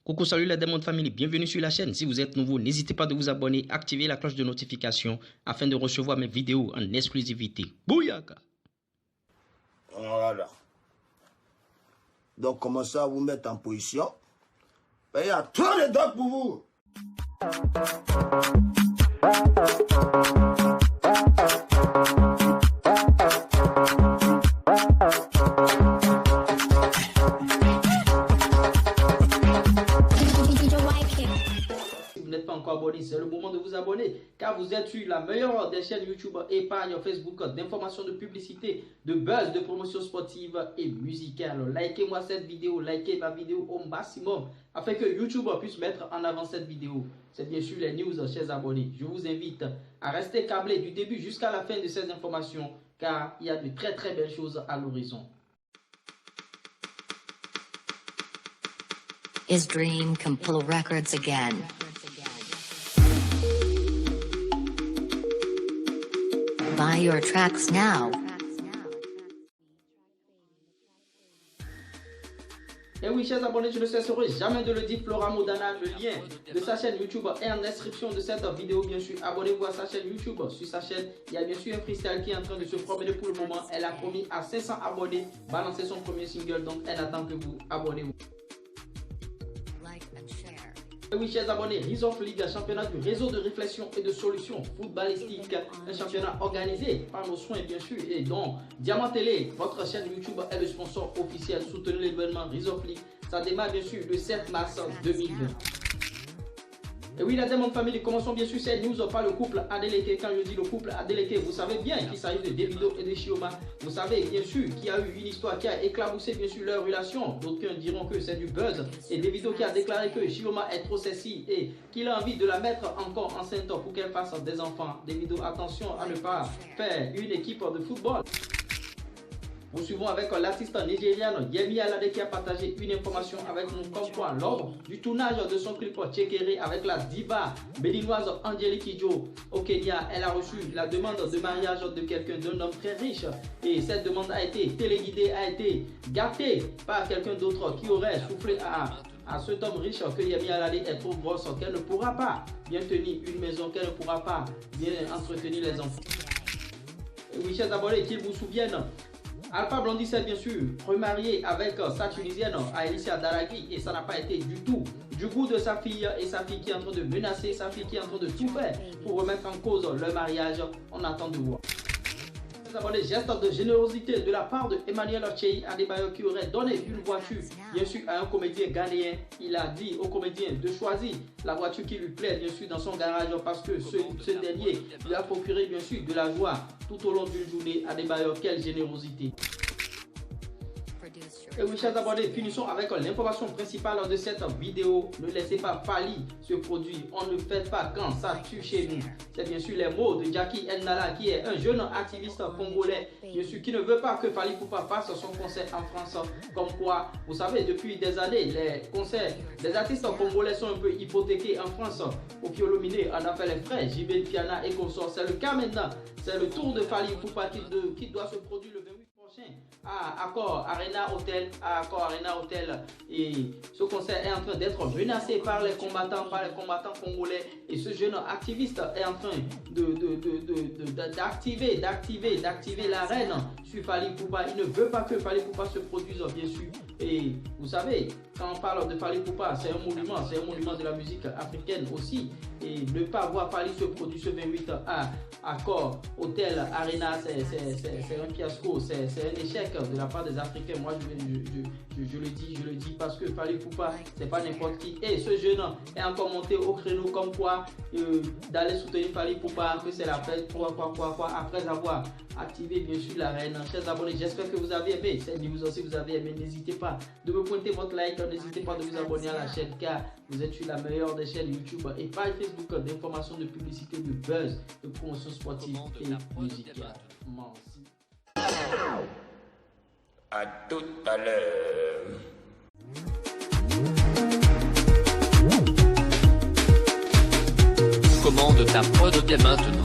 Coucou, salut la Diamond Family, bienvenue sur la chaîne. Si vous êtes nouveau, n'hésitez pas de vous abonner, activer la cloche de notification afin de recevoir mes vidéos en exclusivité. Bouyaka! Voilà. Donc, commencez à vous mettre en position. Il y a trop de doigts pour vous. Encore abonné, c'est le moment de vous abonner car vous êtes sur la meilleure des chaînes YouTube, épargne, Facebook, d'informations, de publicité, de buzz, de promotion sportive et musicale. Likez-moi cette vidéo, likez ma vidéo au maximum afin que YouTube puisse mettre en avant cette vidéo. C'est bien sûr les news, chers abonnés. Je vous invite à rester câblés du début jusqu'à la fin de ces informations car il y a de très belles choses à l'horizon. Is Dream Compile Records again? Buy your tracks now. Et oui, chers abonnés, je ne cesserai jamais de le dire, Flora Modana, le lien de sa chaîne YouTube est en description de cette vidéo. Bien sûr, abonnez-vous à sa chaîne YouTube. Sur sa chaîne, il y a bien sûr un freestyle qui est en train de se promener pour le moment. Elle a promis à 500 abonnés balancer son premier single, donc elle attend que vous abonnez-vous. Et oui, chers abonnés, Rise of League, championnat du réseau de réflexion et de solutions footballistiques, un championnat organisé par nos soins bien sûr et dont Diamant Télé, votre chaîne YouTube est le sponsor officiel. Soutenez l'événement Rise of League, ça démarre bien sûr le 7 mars 2020. Et oui, la Diamond Family, commençons bien sûr cette news par le couple Adeleke. Quand je dis le couple Adeleke, vous savez bien qu'il s'agit de Davido et de Chioma. Vous savez bien sûr qu'il y a eu une histoire qui a éclaboussé bien sûr leur relation. D'aucuns diront que c'est du buzz. Et Davido qui a déclaré que Chioma est trop sexy et qu'il a envie de la mettre encore enceinte pour qu'elle fasse des enfants. Davido, attention à ne pas faire une équipe de football. Nous suivons avec l'artiste nigériane Yemi Alade qui a partagé une information avec nous comme quoi lors du tournage de son clip Tchekere avec la diva béninoise Angelique Kidjo au Kenya, elle a reçu la demande de mariage de quelqu'un, d'un homme très riche, et cette demande a été téléguidée, a été gâtée par quelqu'un d'autre qui aurait soufflé à cet homme riche que Yemi Alade est trop grosse, qu'elle ne pourra pas bien tenir une maison, qu'elle ne pourra pas bien entretenir les enfants. Et oui, chers abonnés, qu'ils vous souviennent, Alpha Blondy s'est bien sûr remarié avec sa tunisienne Aïlissia Daraghi et ça n'a pas été du tout du goût de sa fille, et sa fille qui est en train de menacer, sa fille qui est en train de tout faire pour remettre en cause leur mariage. On attend de voir. Des gestes de générosité de la part de Emmanuel Chei Adebayo qui aurait donné une voiture bien sûr à un comédien ghanéen. Il a dit au comédien de choisir la voiture qui lui plaît bien sûr dans son garage parce que ce dernier lui a procuré bien sûr de la joie tout au long d'une journée. Adebayo, quelle générosité! Et oui, chers abonnés, finissons avec l'information principale de cette vidéo. Ne laissez pas Fally se produire. On ne fait pas quand ça tue chez nous. C'est bien sûr les mots de Jackie Ndala qui est un jeune activiste congolais, bien sûr, qui ne veut pas que Fally Ipupa fasse son concert en France. Comme quoi, vous savez, depuis des années, les concerts des artistes congolais sont un peu hypothéqués en France. Au Piolomine, on a fait les frais, JB Piana et consorts. C'est le cas maintenant. C'est le tour de Fally Ipupa qui doit se produire le 28 prochain à Accor Arena Hotel, et ce concert est en train d'être menacé par les combattants congolais, et ce jeune activiste est en train d'activer l'arène sur Fally Ipupa. Il ne veut pas que Fally Ipupa se produise bien sûr, et vous savez, quand on parle de Fally Ipupa, c'est un monument de la musique africaine aussi, et ne pas voir Fally se produire ce 28 à Accor Hotel Arena, c'est un fiasco, c'est un échec de la part des Africains. Moi je le dis parce que Fally Ipupa c'est pas n'importe qui, et ce jeune est encore monté au créneau comme quoi d'aller soutenir Fally Ipupa, que c'est la fête, quoi, après avoir activé bien sûr la reine. Chers abonnés, j'espère que vous avez aimé cette news. Si vous avez aimé, n'hésitez pas de me pointer votre like, n'hésitez pas de vous abonner à la chaîne car vous êtes sur la meilleure des chaînes YouTube et page Facebook d'informations, de publicité, de buzz, de promotion sportive et musicale. Merci. À tout à l'heure. Commande ta prod dès maintenant.